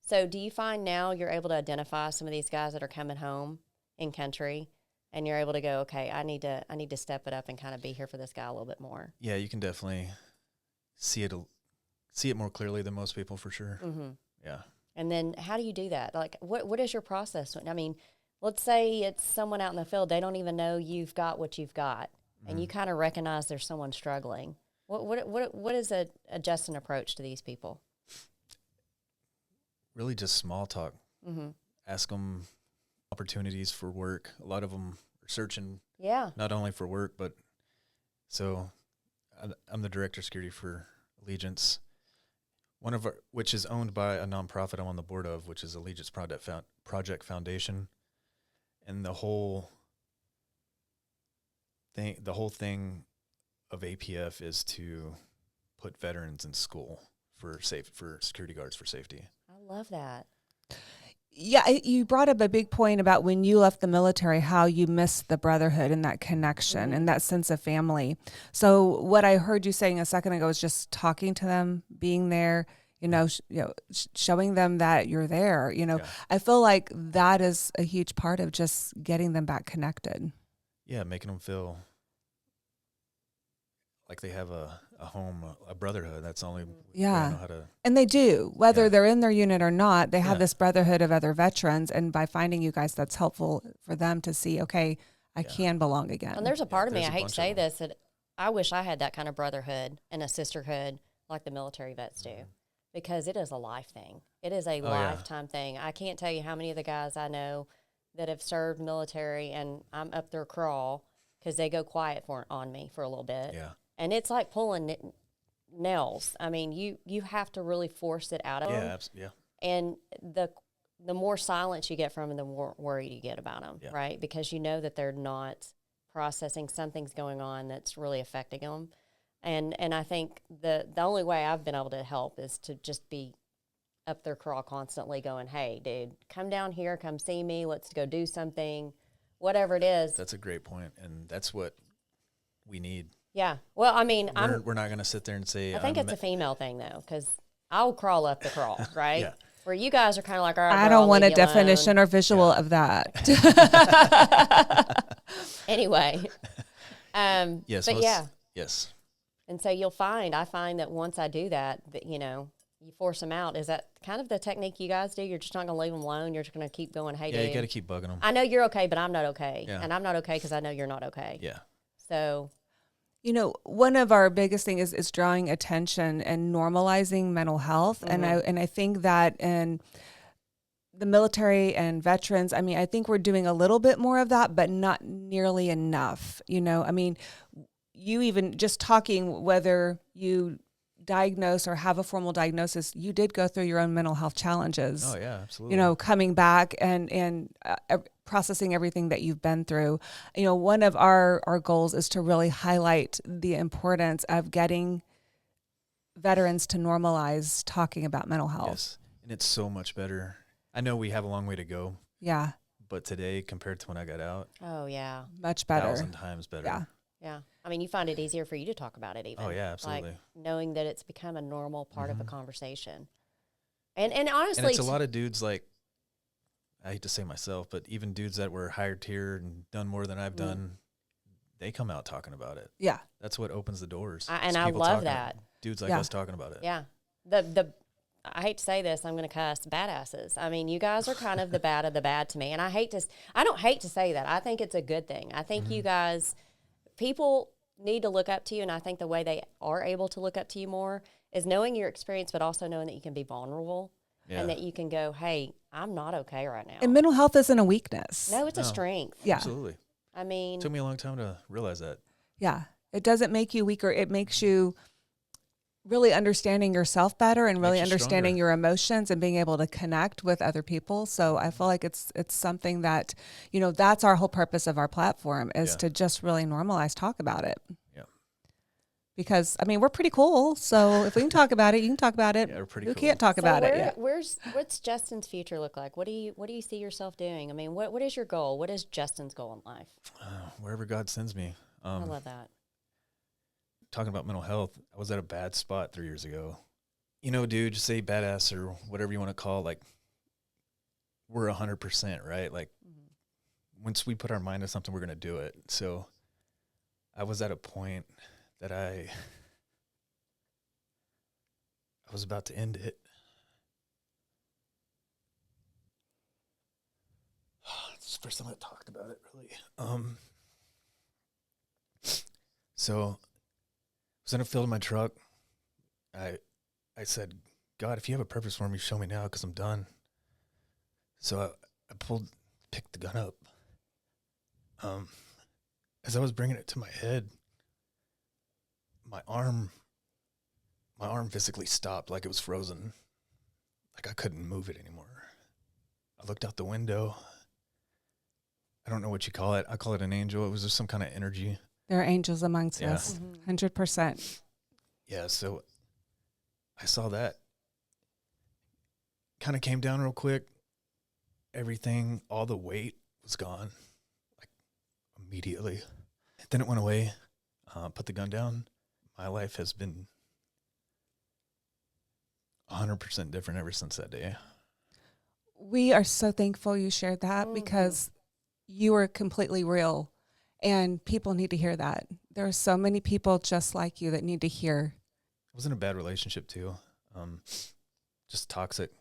so do you find now you're able to identify some of these guys that are coming home in country, and you're able to go, okay, I need to step it up and kind of be here for this guy a little bit more? Yeah, you can definitely see it more clearly than most people, for sure. Yeah. And then how do you do that? Like, what is your process? I mean, let's say it's someone out in the field, they don't even know you've got what you've got, and you kind of recognize there's someone struggling. What is a just an approach to these people? Really just small talk. Ask them opportunities for work. A lot of them are searching not only for work, but so I'm the director of security for Allegiance, which is owned by a nonprofit I'm on the board of, which is Allegiance Project Foundation. And the whole thing of APF is to put veterans in school for security guards for safety. I love that. Yeah, you brought up a big point about when you left the military, how you missed the brotherhood and that connection and that sense of family. So what I heard you saying a second ago is just talking to them, being there, showing them that you're there. I feel like that is a huge part of just getting them back connected. Yeah, making them feel like they have a home, a brotherhood. That's the only way I know how to. And they do, whether they're in their unit or not, they have this brotherhood of other veterans. And by finding you guys, that's helpful for them to see, okay, I can belong again. And there's a part of me, I hate to say this, that I wish I had that kind of brotherhood and a sisterhood like the military vets do, because it is a life thing. It is a lifetime thing. I can't tell you how many of the guys I know that have served military, and I'm up their crawl because they go quiet on me for a little bit. Yeah. And it's like pulling nails. I mean, you have to really force it out of them. Yeah. And the more silence you get from them, the more worried you get about them, right? Because you know that they're not processing, something's going on that's really affecting them. And I think the only way I've been able to help is to just be up their crawl constantly going, hey, dude, come down here, come see me, let's go do something, whatever it is. That's a great point, and that's what we need. Yeah. Well, I mean, we're not going to sit there and say. I think it's a female thing, though, because I'll crawl up the crawl, right? Where you guys are kind of like, all right, I girl, don't want leave a me alone. definition or visual of that. Anyway. Yes. But yeah. Yes. And so I find that once I do that, you force them out. Is that kind of the technique you guys do? You're just not going to leave them alone. You're just going to keep going, hey, Yeah, dude. you got to keep bugging them. I know you're okay, but I'm not okay. Yeah. And I'm not okay because I know you're not okay. Yeah. So, one of our biggest thing is drawing attention and normalizing mental health. Mm-hmm. And I think that in the military and veterans, I mean, I think we're doing a little bit more of that, but not nearly enough. I mean, you even just talking, whether you diagnose or have a formal diagnosis, you did go through your own mental health challenges. Oh yeah, absolutely. Coming back and processing everything that you've been through. One of our goals is to really highlight the importance of getting veterans to normalize talking about mental health. Yes, and it's so much better. I know we have a long way to go. Yeah. But today, compared to when I got out, oh, yeah. Much better. 1,000 times better. Yeah. Yeah. I mean, you find it easier for you to talk about it even. Oh, yeah, absolutely. Like knowing that it's become a normal part of a conversation. And honestly. And it's a lot of dudes, like, I hate to say myself, but even dudes that were higher tier and done more than I've done, they come out talking about it. Yeah. That's what opens the doors. And I love that. Dudes like us talking about it. Yeah. I hate to say this, I'm going to cuss, badasses. I mean, you guys are kind of the bad of the bad to me. And I don't hate to say that. I think it's a good thing. I think you guys, people need to look up to you. And I think the way they are able to look up to you more is knowing your experience, but also knowing that you can be vulnerable and that you can go, hey, I'm not okay right now. And mental health isn't a weakness. No, it's a strength. Yeah. Absolutely. I mean, It took me a long time to realize that. Yeah. It doesn't make you weaker. It makes you really understanding yourself better and really understanding your emotions and being able to connect with other people. So I feel like it's something that, that's our whole purpose of our platform is to just really normalize, talk about it. Yeah. Because, I mean, we're pretty cool. So if we can talk about it, you can talk about it. Yeah, we're pretty Who cool. can't talk about it? Yeah. What's Justin's future look like? What do you see yourself doing? I mean, what is your goal? What is Justin's goal in life? Wherever God sends me. I love that. Talking about mental health, I was at a bad spot 3 years ago. Dude, just say badass or whatever you want to call it, like, we're 100%, right? Like, once we put our mind to something, we're going to do it. So I was at a point that I was about to end it. It's the first time I talked about it, really. So I was in a field in my truck. I said, God, if you have a purpose for me, show me now because I'm done. So I picked the gun up. As I was bringing it to my head, my arm physically stopped, like it was frozen. Like I couldn't move it anymore. I looked out the window. I don't know what you call it. I call it an angel. It was just some kind of energy. There are angels amongst us, 100%. Yeah, so I saw that. Kind of came down real quick. Everything, all the weight was gone, like immediately. Then it went away. Put the gun down. My life has been 100% different ever since that day. We are so thankful you shared that because you are completely real. And people need to hear that. There are so many people just like you that need to hear. I was in a bad relationship too. Just toxic.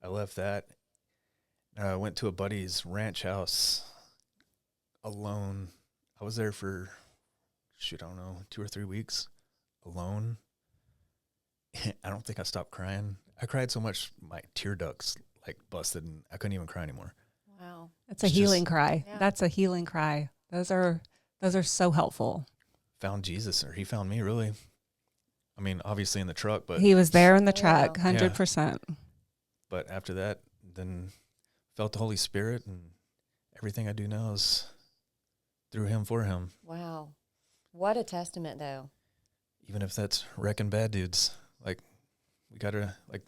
I left that. I went to a buddy's ranch house alone. I was there for, I don't know, 2 or 3 weeks alone. I don't think I stopped crying. I cried so much my tear ducts like busted and I couldn't even cry anymore. Wow. That's a healing cry. Yeah. That's a healing cry. Those are so helpful. Found Jesus, or he found me, really. I mean, obviously in the truck, but he was there in the truck, 100%. But after that, then felt the Holy Spirit, and everything I do now is through him, for him. Wow. What a testament, though. Even if that's wrecking bad dudes, like, we gotta, like,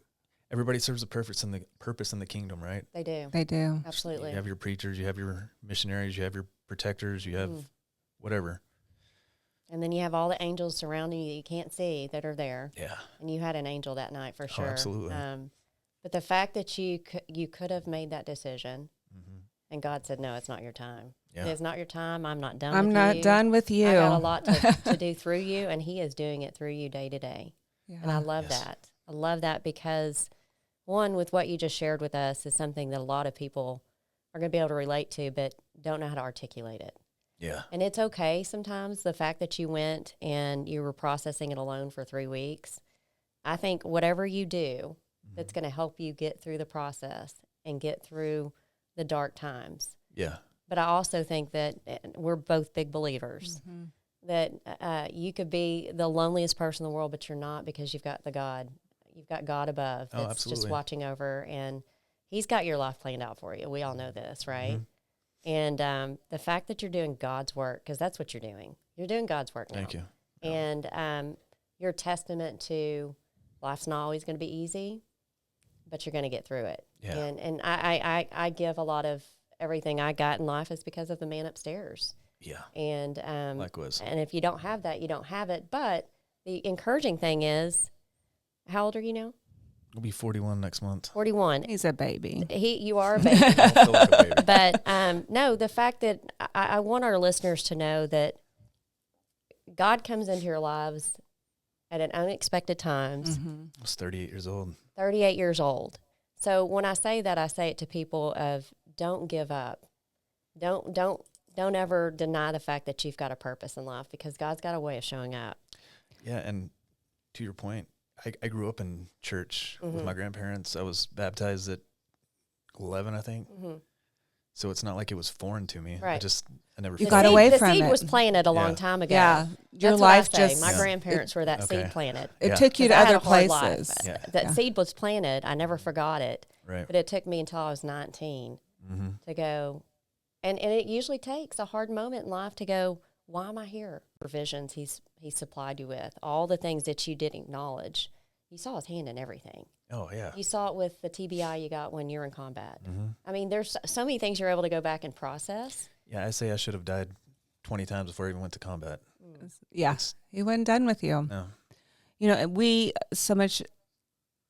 everybody serves a purpose in the kingdom, right? They do. They do. Absolutely. You have your preachers, you have your missionaries, you have your protectors, you have whatever. And then you have all the angels surrounding you that you can't see that are there. Yeah. And you had an angel that night for sure. Oh, absolutely. But the fact that you could have made that decision, and God said, no, it's not your time. Yeah. It's not your time. I'm not done I'm with not you. done with you. I got a lot to do through you, and he is doing it through you day to day. Yeah. And I love Yes. that. I love that because, one, with what you just shared with us is something that a lot of people are going to be able to relate to, but don't know how to articulate it. Yeah. And it's okay sometimes, the fact that you went and you were processing it alone for 3 weeks. I think whatever you do that's going to help you get through the process and get through the dark times. Yeah. But I also think that we're both big believers that you could be the loneliest person in the world, but you're not, because you've got you've got God above that's just absolutely. watching over, and he's got your life planned out for you. We all know this, right? And the fact that you're doing God's work, because that's what you're doing. You're doing God's work now. Thank you. And you're a testament to life's not always going to be easy, but you're going to get through it. Yeah. And I give a lot of everything I got in life is because of the man upstairs. Yeah. And Likewise. and if you don't have that, you don't have it. But the encouraging thing is, how old are you now? I'll be 41 next month. 41. He's a baby. You are a baby. I feel like a baby. But no, the fact that I want our listeners to know that God comes into your lives at an unexpected times. I was 38 years old. 38 years old. So when I say that, I say it to people of don't give up. Don't ever deny the fact that you've got a purpose in life, because God's got a way of showing up. Yeah, and to your point, I grew up in church with my grandparents. I was baptized at 11, I think. So it's not like it was foreign to me. Right. I never You felt got it. away the from seed it. was planted a long Yeah. time ago. Yeah. Your That's life what I say. just, My grandparents were that Okay. seed planted. it Yeah. took you to 'Cause I had other a hard life. places. Yeah. That Yeah. seed was planted. I never forgot it. Right. But it took me until I was 19 to go. And it usually takes a hard moment in life to go, why am I here? Provisions he's supplied you with, all the things that you didn't acknowledge. You saw his hand in everything. Oh, yeah. You saw it with the TBI you got when you're in combat. I mean, there's so many things you're able to go back and process. Yeah, I say I should have died 20 times before I even went to combat. Yeah. He wasn't done with you. No. You know, and we so much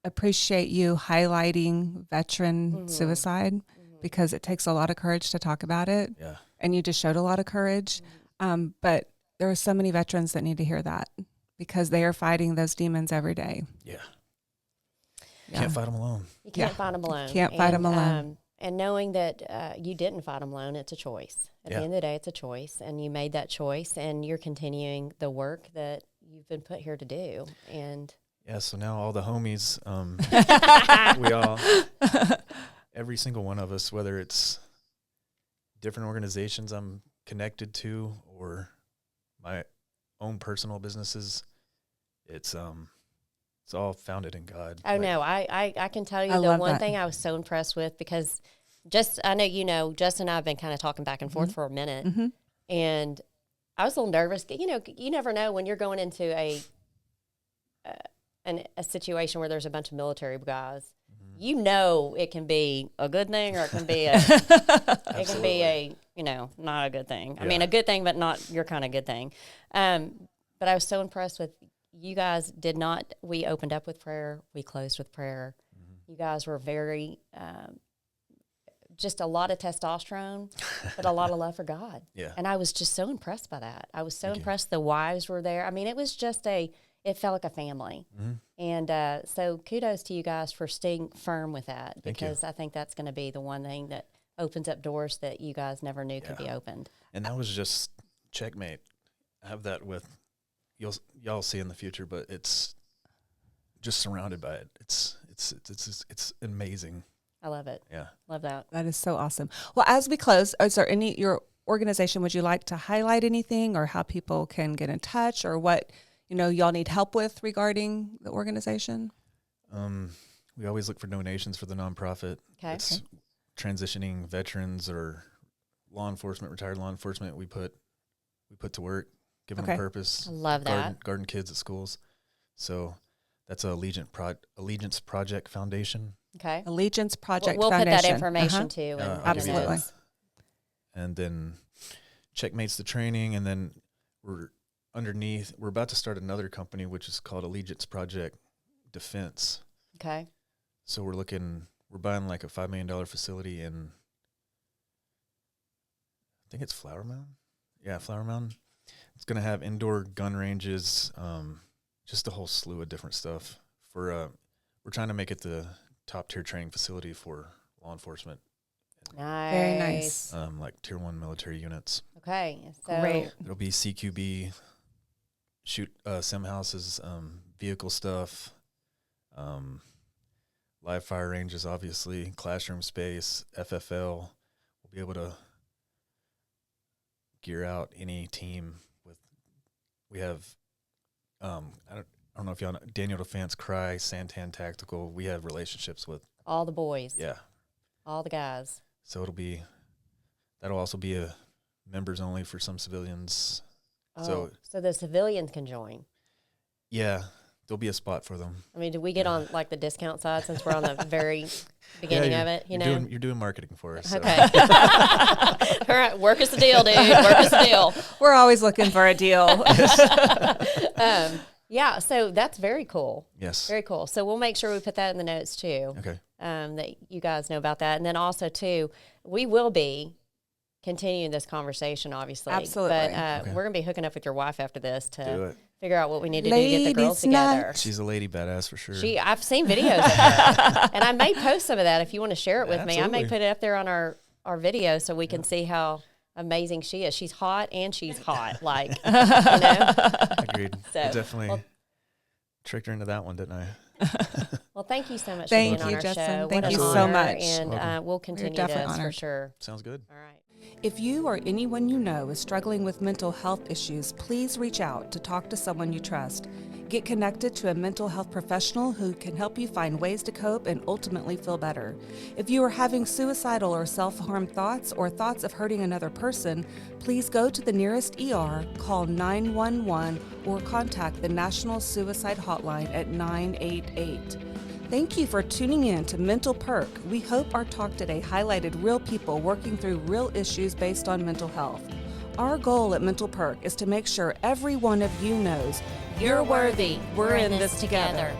appreciate you highlighting veteran suicide because it takes a lot of courage to talk about it. Yeah. And you just showed a lot of courage. But there are so many veterans that need to hear that because they are fighting those demons every day. Yeah. Yeah. Can't fight them alone. You can't Yeah. fight them alone. Can't fight 'em alone. And knowing that you didn't fight them alone, it's a choice. At the Yeah. end of the day, it's a choice. And you made that choice, and you're continuing the work that you've been put here to do. And Yeah, so now all the homies, we all, every single one of us, whether it's different organizations I'm connected to or my own personal businesses, it's all founded in God. oh, no, I can tell you I the love one that. thing I was so impressed with, because I know, Justin and I have been kind of talking back and forth for a minute. And I was a little nervous. You never know when you're going into a situation where there's a bunch of military guys. It can be a good thing, or it can be not a good thing. I mean, Yeah. a good thing, but not your kind of good thing. But I was so impressed with you guys. We opened up with prayer. We closed with prayer. You guys were very, just a lot of testosterone, but a lot of love for God. Yeah. And I was just so impressed by that. I was so Thank you. impressed. The wives were there. I mean, it was just it felt like a family. And so kudos to you guys for staying firm with that, Thank you. because I think that's going to be the one thing that opens up doors that you guys never knew could be opened. And that was just Checkmate. I have that with, y'all see in the future, but it's just surrounded by it. It's amazing. I love it. Yeah. Love that. That is so awesome. Well, as we close, is there your organization, would you like to highlight anything or how people can get in touch or what, y'all need help with regarding the organization? We always look for donations for the nonprofit. Okay. It's transitioning veterans or retired law enforcement. We put to work, giving them purpose. I love that. Garden kids at schools. So that's Allegiance Project Foundation. Okay. Allegiance Project We'll put Foundation. that information too. In I'll give you the Absolutely. notes. And then Checkmate's the training, and then we're about to start another company, which is called Allegiance Project Defense. Okay. So we're buying like a $5 million facility in, I think it's Flower Mound. Yeah, Flower Mound. It's going to have indoor gun ranges, just a whole slew of different stuff. We're trying to make it the top tier training facility for law enforcement. Nice. Very nice. Like tier 1 military units. Okay. So Great. There'll be CQB, sim houses, vehicle stuff, live fire ranges, obviously, classroom space, FFL. We'll be able to gear out any team with. We have, I don't know if y'all know, Daniel Defense, Cry, Santan Tactical. We have relationships with all the boys. Yeah. All the guys. So that'll also be a members only for some civilians. Oh, so the civilians can join. Yeah, there'll be a spot for them. I mean, do we get on like the discount side since we're on the very beginning of it? You're doing marketing for us. Okay. All right, work us a deal, dude. Work us a deal. We're always looking for a deal. Yeah, so that's very cool. Yes. Very cool. So we'll make sure we put that in the notes too. Okay. That you guys know about that. And then also too, we will be continuing this conversation, obviously. Absolutely. But we're going to be hooking up with your wife after this to figure out what we need to do to get the girls together. She's a lady badass for sure. I've seen videos of her. And I may post some of that if you want to share it with me. I may put it up there on our video so we can see how amazing she is. She's hot and she's hot. Like, you know? Agreed. So, I definitely tricked her into that one, didn't I? Well, thank you so much for Thank being on you, our Justin. show. Thank What you an so honor, much. And we'll continue this definitely for honored. sure. Sounds good. All right. If you or anyone you know is struggling with mental health issues, please reach out to talk to someone you trust. Get connected to a mental health professional who can help you find ways to cope and ultimately feel better. If you are having suicidal or self-harm thoughts or thoughts of hurting another person, please go to the nearest ER, call 911, or contact the National Suicide Hotline at 988. Thank you for tuning in to Mental Perk. We hope our talk today highlighted real people working through real issues based on mental health. Our goal at Mental Perk is to make sure every one of you knows you're worthy. We're in this together.